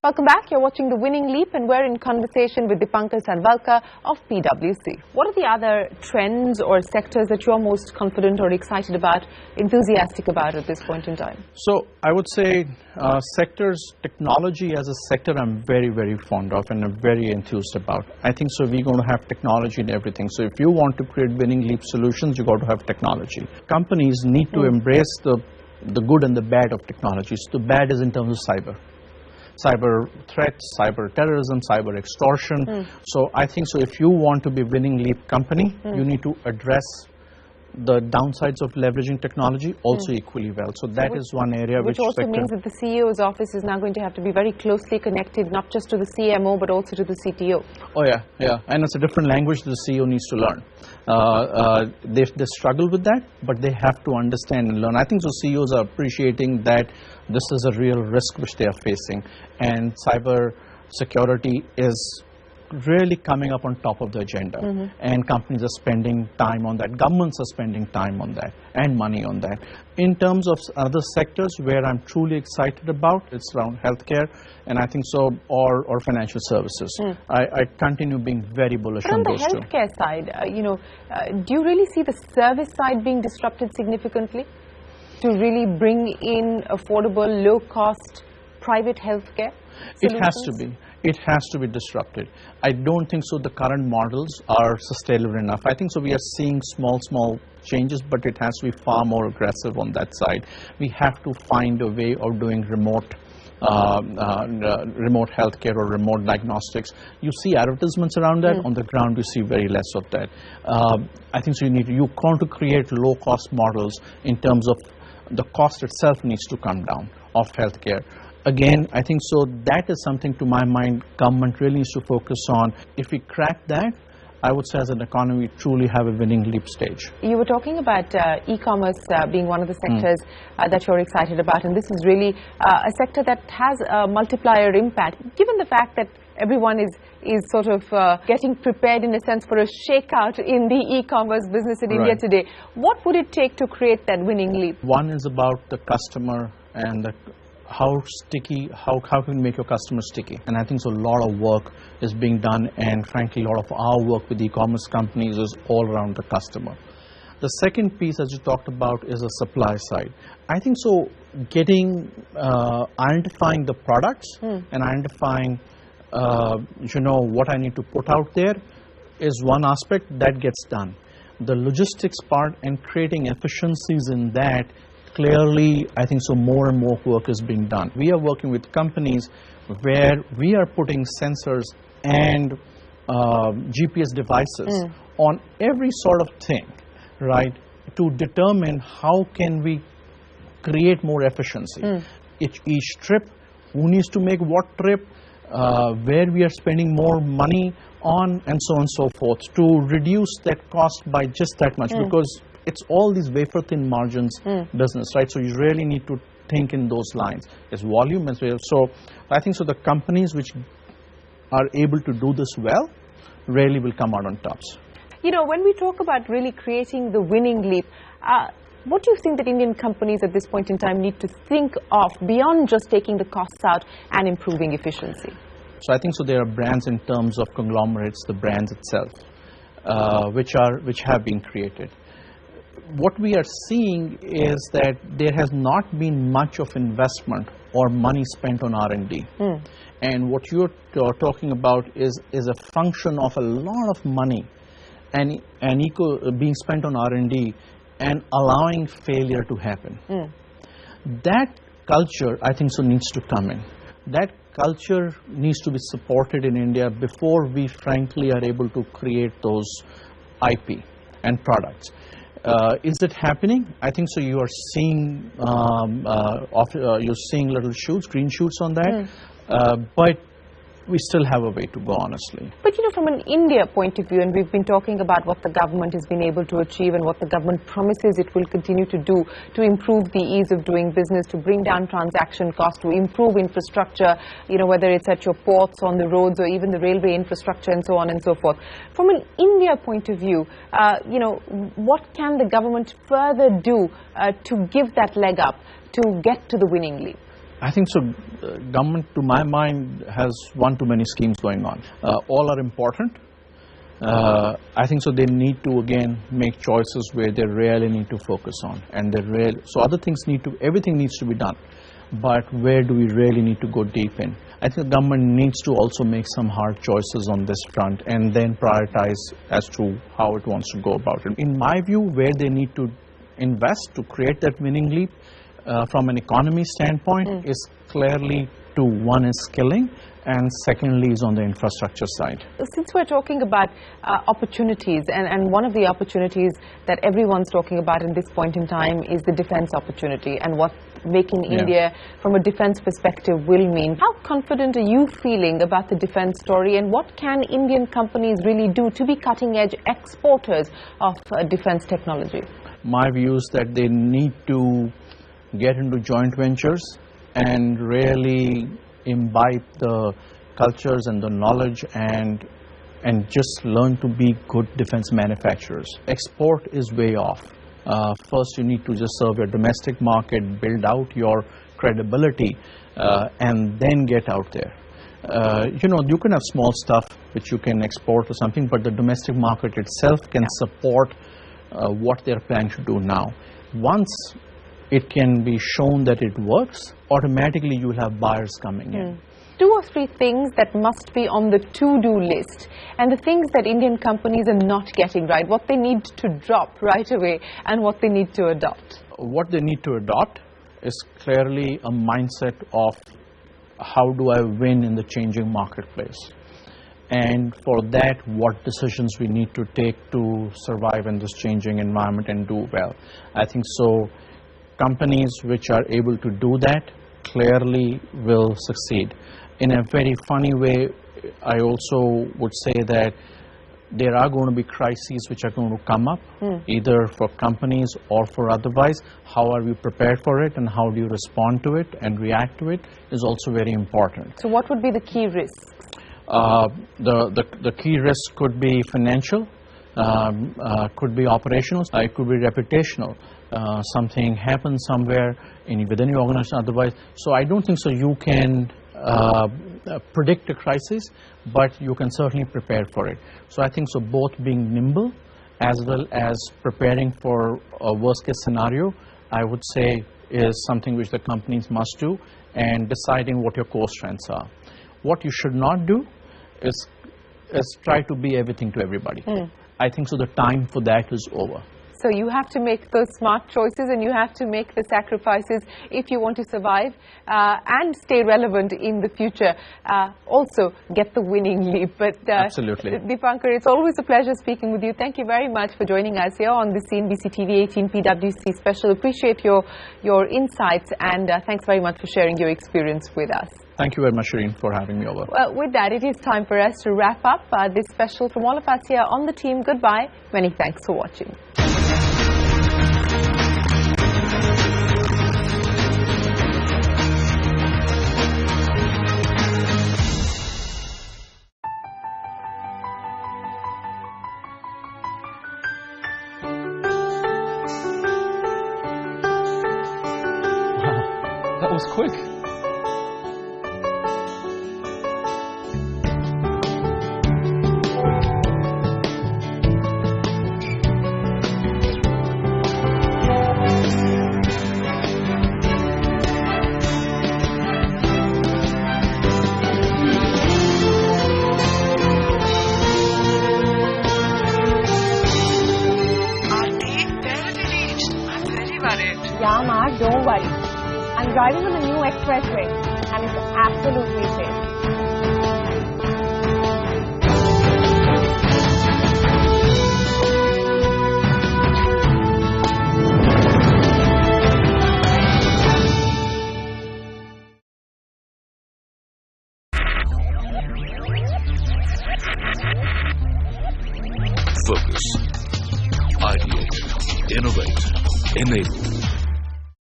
Welcome back. You're watching The Winning Leap and we're in conversation with Deepankar Sanwalka of PwC. What are the other trends or sectors that you're most confident or excited about, enthusiastic about at this point in time? So I would say sectors, technology as a sector I'm very, very fond of and I'm very enthused about. I think so we're going to have technology in everything. So if you want to create winning leap solutions, you got to have technology. Companies need to embrace the good and the bad of technology. So the bad is in terms of cyber threats, cyber terrorism, cyber extortion. So I think so if you want to be winning leap company, you need to address the downsides of leveraging technology also equally well. So that is one area which also means that the CEO's office is now going to have to be very closely connected, not just to the CMO, but also to the CTO. Oh yeah. And it's a different language the CEO needs to learn. They struggle with that, but they have to understand and learn. I think so CEOs are appreciating that this is a real risk which they are facing, and cyber security is really coming up on top of the agenda, and companies are spending time on that, governments are spending time on that and money on that. In terms of other sectors where I'm truly excited about, it's around healthcare and I think so, or financial services. I continue being very bullish on those two. On the healthcare side, do you really see the service side being disrupted significantly to really bring in affordable, low-cost private healthcare solutions? It has to be disrupted. I don't think so the current models are sustainable enough. I think so we are seeing small changes, but it has to be far more aggressive on that side. We have to find a way of doing remote healthcare or remote diagnostics. You see advertisements around that. On the ground you see very less of that. I think so you want to create low cost models in terms of the cost itself needs to come down of healthcare. Again, I think so that is something to my mind government really needs to focus on. If we crack that, I would say as an economy we truly have a winning leap stage. You were talking about e-commerce being one of the sectors that you're excited about, and this is really a sector that has a multiplier impact. Given the fact that everyone is sort of getting prepared in a sense for a shakeout in the e-commerce business in India today, what would it take to create that winning leap? One is about the customer and how can you make your customer sticky, and I think so a lot of work is being done, and frankly a lot of our work with e-commerce companies is all around the customer. The second piece, as you talked about, is the supply side. I think so identifying the products and identifying what I need to put out there is one aspect that gets done. The logistics part and creating efficiencies in that, clearly, I think so more and more work is being done. We are working with companies where we are putting sensors and GPS devices on every sort of thing, right, to determine how can we create more efficiency. Each trip, who needs to make what trip, where we are spending more money on, and so on and so forth, to reduce that cost by just that much, because it's all these wafer thin margins business, right? So you really need to think in those lines. There's volume as well. So I think so the companies which are able to do this well really will come out on tops. You know, when we talk about really creating the winning leap, what do you think that Indian companies at this point in time need to think of beyond just taking the costs out and improving efficiency? So I think so there are brands in terms of conglomerates, the brands itself, which have been created. What we are seeing is that there has not been much of investment or money spent on R&D. And what you're talking about is a function of a lot of money and being spent on R&D and allowing failure to happen. That culture, I think so, needs to come in. That culture needs to be supported in India before we frankly are able to create those IP and products. Is it happening? I think so. You are seeing you're seeing little shoots, green shoots on that, but we still have a way to go, honestly. But you know, from an India point of view, and we've been talking about what the government has been able to achieve and what the government promises it will continue to do to improve the ease of doing business, to bring down transaction costs, to improve infrastructure, you know, whether it's at your ports, on the roads, or even the railway infrastructure and so on and so forth. From an India point of view, you know, what can the government further do to give that leg up to get to the winning leap? I think so. Government, to my mind, has one too many schemes going on. All are important. I think so. They need to again make choices where they really need to focus on, and so other things everything needs to be done. But where do we really need to go deep in? I think the government needs to also make some hard choices on this front and then prioritize as to how it wants to go about it. In my view, where they need to invest to create that winning leap from an economy standpoint is clearly one is skilling, and secondly is on the infrastructure side. Since we're talking about opportunities, and one of the opportunities that everyone's talking about in this point in time is the defense opportunity and what making India from a defense perspective will mean. How confident are you feeling about the defense story, and what can Indian companies really do to be cutting edge exporters of defense technology? My view is that they need to get into joint ventures and really imbibe the cultures and the knowledge and just learn to be good defense manufacturers. Export is way off. First you need to just serve your domestic market, build out your credibility, and then get out there. You can have small stuff which you can export or something, but the domestic market itself can support what they're planning to do now. Once it can be shown that it works, automatically you'll have buyers coming in. 2 or 3 things that must be on the to-do list, and the things that Indian companies are not getting right, what they need to drop right away and what they need to adopt. What they need to adopt is clearly a mindset of how do I win in the changing marketplace. And for that, what decisions we need to take to survive in this changing environment and do well. I think so. Companies which are able to do that clearly will succeed. In a very funny way, I also would say that there are going to be crises which are going to come up, either for companies or for otherwise. How are we prepared for it, and how do you respond to it and react to it is also very important. So what would be the key risks? The key risks could be financial, could be operational, it could be reputational. Something happens somewhere within your organization otherwise. So I don't think so you can predict a crisis, but you can certainly prepare for it. So I think so both being nimble as well as preparing for a worst case scenario, I would say, is something which the companies must do, and deciding what your core strengths are. What you should not do is try to be everything to everybody. I think so the time for that is over. So you have to make those smart choices, and you have to make the sacrifices if you want to survive and stay relevant in the future. Also get the winning leap. But absolutely. Deepankar, it's always a pleasure speaking with you. Thank you very much for joining us here on the CNBC TV 18 PwC special. Appreciate your insights, and thanks very much for sharing your experience with us. Thank you very much, Shereen, for having me over. Well, with that, it is time for us to wrap up this special. From all of us here on the team, goodbye. Many thanks for watching. Wow, that was quick. Yeah, Mark, don't worry. I'm driving on the new expressway, and it's absolutely safe. Focus. Ideate. Innovate. Enable.